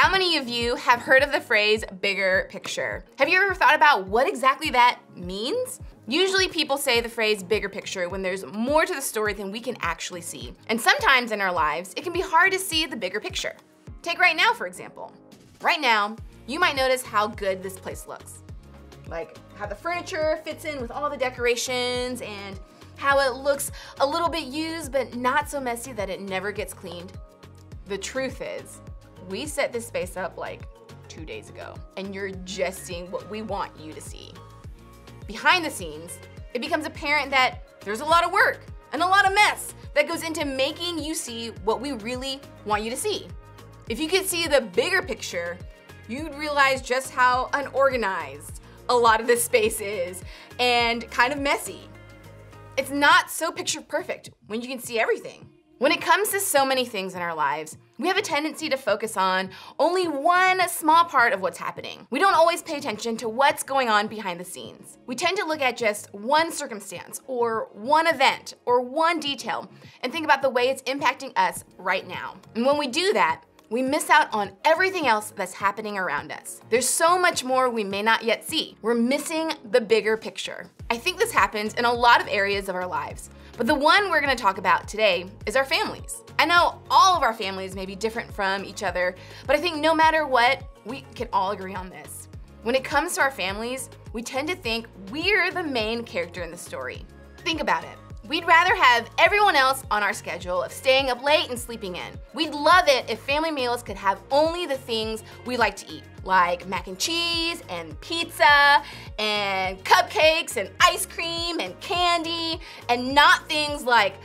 How many of you have heard of the phrase bigger picture? Have you ever thought about what exactly that means? Usually people say the phrase bigger picture when there's more to the story than we can actually see. And sometimes in our lives, it can be hard to see the bigger picture. Take right now, for example. Right now, you might notice how good this place looks. Like how the furniture fits in with all the decorations and how it looks a little bit used but not so messy that it never gets cleaned. The truth is, we set this space up like 2 days ago, and you're just seeing what we want you to see. Behind the scenes, it becomes apparent that there's a lot of work and a lot of mess that goes into making you see what we really want you to see. If you could see the bigger picture, you'd realize just how unorganized a lot of this space is and kind of messy. It's not so picture perfect when you can see everything. When it comes to so many things in our lives, we have a tendency to focus on only one small part of what's happening. We don't always pay attention to what's going on behind the scenes. We tend to look at just one circumstance or one event or one detail and think about the way it's impacting us right now. And when we do that, we miss out on everything else that's happening around us. There's so much more we may not yet see. We're missing the bigger picture. I think this happens in a lot of areas of our lives, but the one we're gonna talk about today is our families. I know all of our families may be different from each other, but I think no matter what, we can all agree on this. When it comes to our families, we tend to think we're the main character in the story. Think about it. We'd rather have everyone else on our schedule of staying up late and sleeping in. We'd love it if family meals could have only the things we like to eat, like mac and cheese and pizza and cupcakes and ice cream and candy, and not things like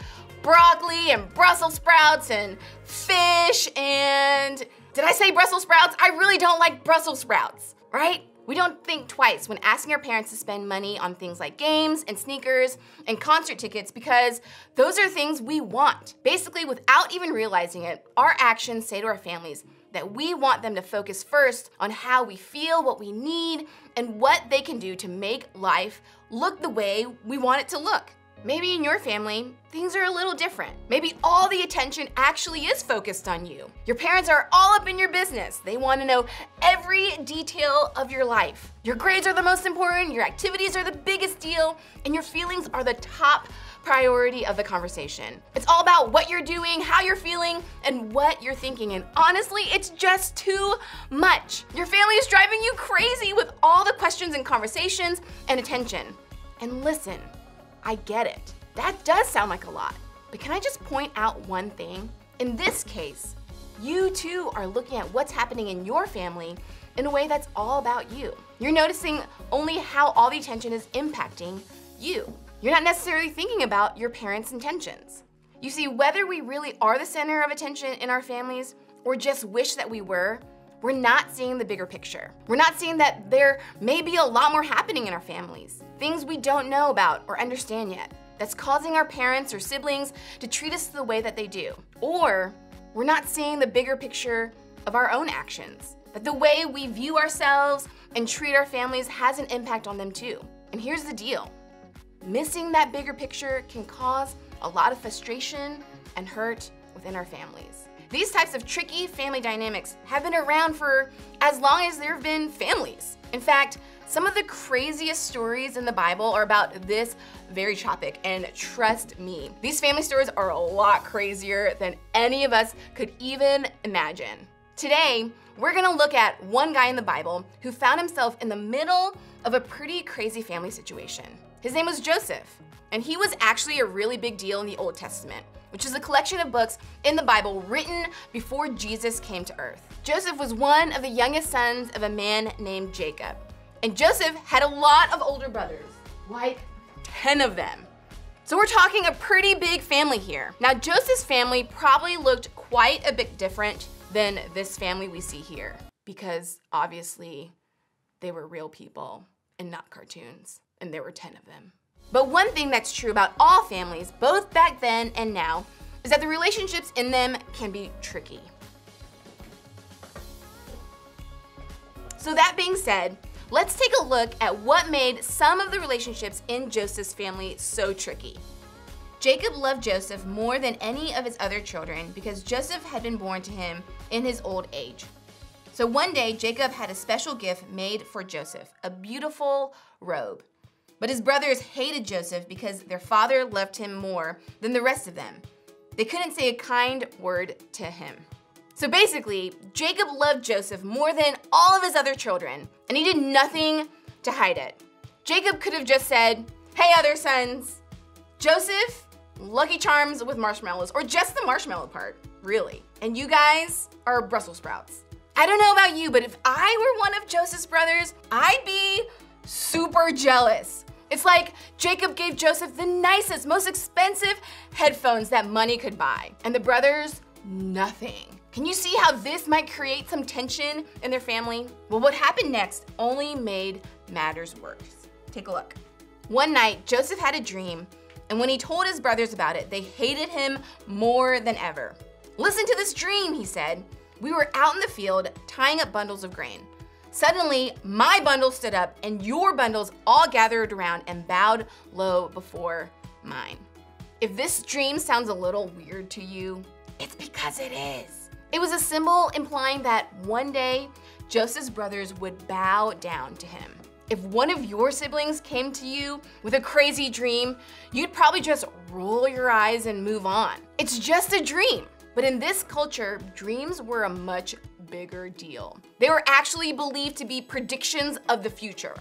broccoli and Brussels sprouts and fish and, did I say Brussels sprouts? I really don't like Brussels sprouts, right? We don't think twice when asking our parents to spend money on things like games and sneakers and concert tickets because those are things we want. Basically, without even realizing it, our actions say to our families that we want them to focus first on how we feel, what we need, and what they can do to make life look the way we want it to look. Maybe in your family, things are a little different. Maybe all the attention actually is focused on you. Your parents are all up in your business. They want to know every detail of your life. Your grades are the most important, your activities are the biggest deal, and your feelings are the top priority of the conversation. It's all about what you're doing, how you're feeling, and what you're thinking. And honestly, it's just too much. Your family is driving you crazy with all the questions and conversations and attention. And listen, I get it. That does sound like a lot. But can I just point out one thing? In this case, you too are looking at what's happening in your family in a way that's all about you. You're noticing only how all the attention is impacting you. You're not necessarily thinking about your parents' intentions. You see, whether we really are the center of attention in our families or just wish that we were, we're not seeing the bigger picture. We're not seeing that there may be a lot more happening in our families, things we don't know about or understand yet, that's causing our parents or siblings to treat us the way that they do. Or we're not seeing the bigger picture of our own actions, that the way we view ourselves and treat our families has an impact on them too. And here's the deal. Missing that bigger picture can cause a lot of frustration and hurt within our families. These types of tricky family dynamics have been around for as long as there have been families. In fact, some of the craziest stories in the Bible are about this very topic, and trust me, these family stories are a lot crazier than any of us could even imagine. Today, we're gonna look at one guy in the Bible who found himself in the middle of a pretty crazy family situation. His name was Joseph, and he was actually a really big deal in the Old Testament, which is a collection of books in the Bible written before Jesus came to earth. Joseph was one of the youngest sons of a man named Jacob. And Joseph had a lot of older brothers, like 10 of them. So we're talking a pretty big family here. Now, Joseph's family probably looked quite a bit different than this family we see here, because obviously they were real people and not cartoons, and there were 10 of them. But one thing that's true about all families, both back then and now, is that the relationships in them can be tricky. So that being said, let's take a look at what made some of the relationships in Joseph's family so tricky. Jacob loved Joseph more than any of his other children because Joseph had been born to him in his old age. So one day, Jacob had a special gift made for Joseph, a beautiful robe. But his brothers hated Joseph because their father loved him more than the rest of them. They couldn't say a kind word to him. So basically, Jacob loved Joseph more than all of his other children, and he did nothing to hide it. Jacob could have just said, "Hey, other sons, Joseph, Lucky Charms with marshmallows," or just the marshmallow part, really. "And you guys are Brussels sprouts." I don't know about you, but if I were one of Joseph's brothers, I'd be super jealous. It's like Jacob gave Joseph the nicest, most expensive headphones that money could buy, and the brothers, nothing. Can you see how this might create some tension in their family? Well, what happened next only made matters worse. Take a look. One night, Joseph had a dream, and when he told his brothers about it, they hated him more than ever. "Listen to this dream," he said. "We were out in the field tying up bundles of grain. Suddenly, my bundle stood up, and your bundles all gathered around and bowed low before mine." If this dream sounds a little weird to you, it's because it is. It was a symbol implying that one day, Joseph's brothers would bow down to him. If one of your siblings came to you with a crazy dream, you'd probably just roll your eyes and move on. It's just a dream. But in this culture, dreams were a much bigger deal. They were actually believed to be predictions of the future.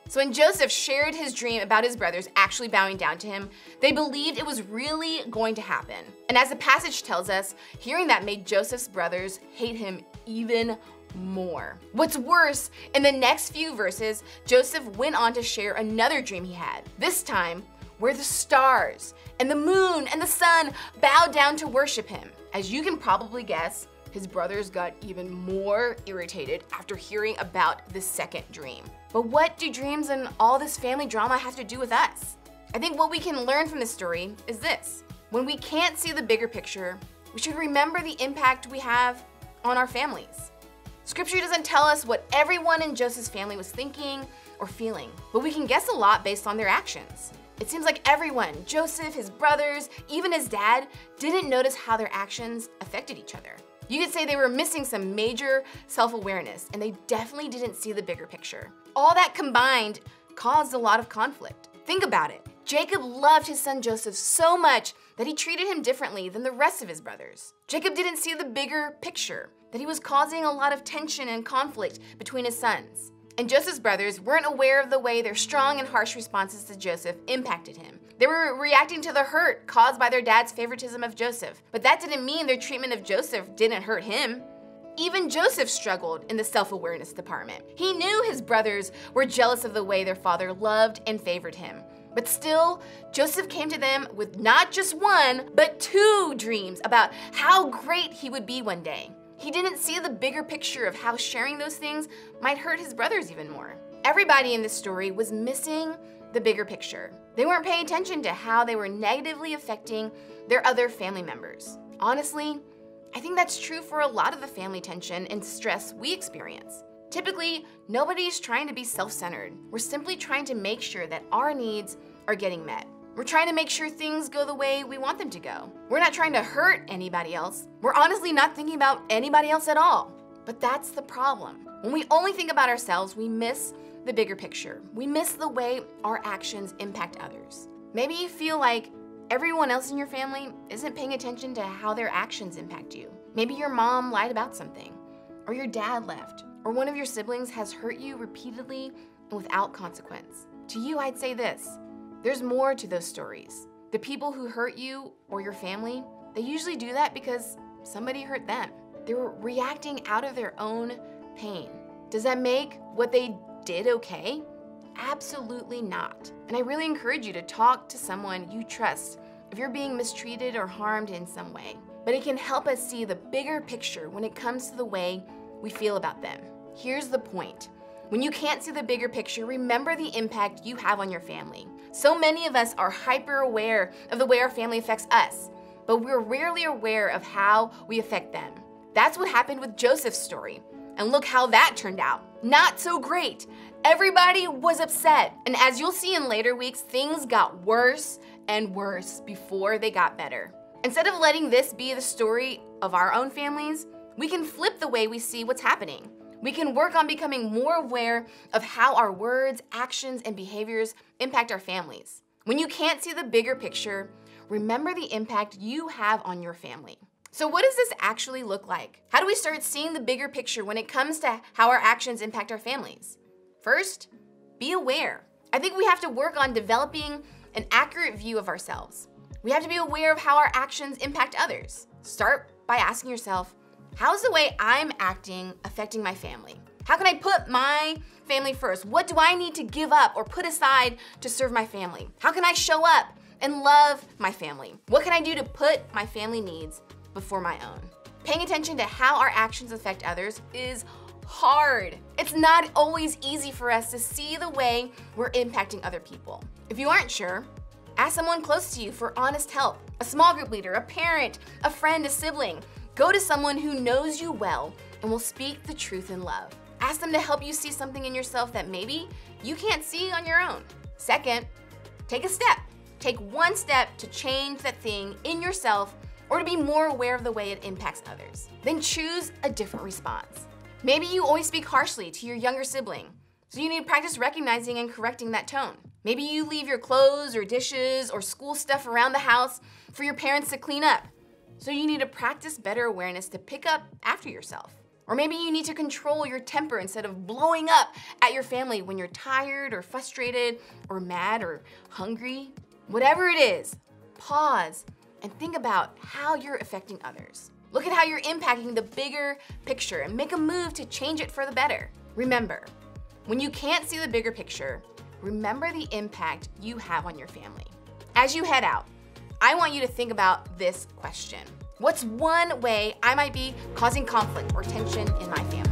So when Joseph shared his dream about his brothers actually bowing down to him, they believed it was really going to happen. And as the passage tells us, hearing that made Joseph's brothers hate him even more. What's worse, in the next few verses, Joseph went on to share another dream he had, this time where the stars and the moon and the sun bowed down to worship him. As you can probably guess, his brothers got even more irritated after hearing about this second dream. But what do dreams and all this family drama have to do with us? I think what we can learn from this story is this. When we can't see the bigger picture, we should remember the impact we have on our families. Scripture doesn't tell us what everyone in Joseph's family was thinking or feeling, but we can guess a lot based on their actions. It seems like everyone, Joseph, his brothers, even his dad, didn't notice how their actions affected each other. You could say they were missing some major self-awareness, and they definitely didn't see the bigger picture. All that combined caused a lot of conflict. Think about it. Jacob loved his son Joseph so much that he treated him differently than the rest of his brothers. Jacob didn't see the bigger picture, that he was causing a lot of tension and conflict between his sons. And Joseph's brothers weren't aware of the way their strong and harsh responses to Joseph impacted him. They were reacting to the hurt caused by their dad's favoritism of Joseph, but that didn't mean their treatment of Joseph didn't hurt him. Even Joseph struggled in the self-awareness department. He knew his brothers were jealous of the way their father loved and favored him. But still, Joseph came to them with not just one, but 2 dreams about how great he would be one day. He didn't see the bigger picture of how sharing those things might hurt his brothers even more. Everybody in this story was missing the bigger picture. They weren't paying attention to how they were negatively affecting their other family members. Honestly, I think that's true for a lot of the family tension and stress we experience. Typically, nobody's trying to be self-centered. We're simply trying to make sure that our needs are getting met. We're trying to make sure things go the way we want them to go. We're not trying to hurt anybody else. We're honestly not thinking about anybody else at all. But that's the problem. When we only think about ourselves, we miss the bigger picture. We miss the way our actions impact others. Maybe you feel like everyone else in your family isn't paying attention to how their actions impact you. Maybe your mom lied about something, or your dad left, or one of your siblings has hurt you repeatedly and without consequence. To you, I'd say this. There's more to those stories. The people who hurt you or your family, they usually do that because somebody hurt them. They were reacting out of their own pain. Does that make what they did okay? Absolutely not. And I really encourage you to talk to someone you trust if you're being mistreated or harmed in some way. But it can help us see the bigger picture when it comes to the way we feel about them. Here's the point. When you can't see the bigger picture, remember the impact you have on your family. So many of us are hyper aware of the way our family affects us, but we're rarely aware of how we affect them. That's what happened with Joseph's story. And look how that turned out. Not so great. Everybody was upset. And as you'll see in later weeks, things got worse and worse before they got better. Instead of letting this be the story of our own families, we can flip the way we see what's happening. We can work on becoming more aware of how our words, actions, and behaviors impact our families. When you can't see the bigger picture, remember the impact you have on your family. So what does this actually look like? How do we start seeing the bigger picture when it comes to how our actions impact our families? First, be aware. I think we have to work on developing an accurate view of ourselves. We have to be aware of how our actions impact others. Start by asking yourself, how's the way I'm acting affecting my family? How can I put my family first? What do I need to give up or put aside to serve my family? How can I show up and love my family? What can I do to put my family needs before my own? Paying attention to how our actions affect others is hard. It's not always easy for us to see the way we're impacting other people. If you aren't sure, ask someone close to you for honest help. A small group leader, a parent, a friend, a sibling. Go to someone who knows you well and will speak the truth in love. Ask them to help you see something in yourself that maybe you can't see on your own. Second, take a step. Take one step to change that thing in yourself or to be more aware of the way it impacts others. Then choose a different response. Maybe you always speak harshly to your younger sibling, so you need to practice recognizing and correcting that tone. Maybe you leave your clothes or dishes or school stuff around the house for your parents to clean up, so you need to practice better awareness to pick up after yourself. Or maybe you need to control your temper instead of blowing up at your family when you're tired or frustrated or mad or hungry. Whatever it is, pause and think about how you're affecting others. Look at how you're impacting the bigger picture and make a move to change it for the better. Remember, when you can't see the bigger picture, remember the impact you have on your family. As you head out, I want you to think about this question. What's one way I might be causing conflict or tension in my family?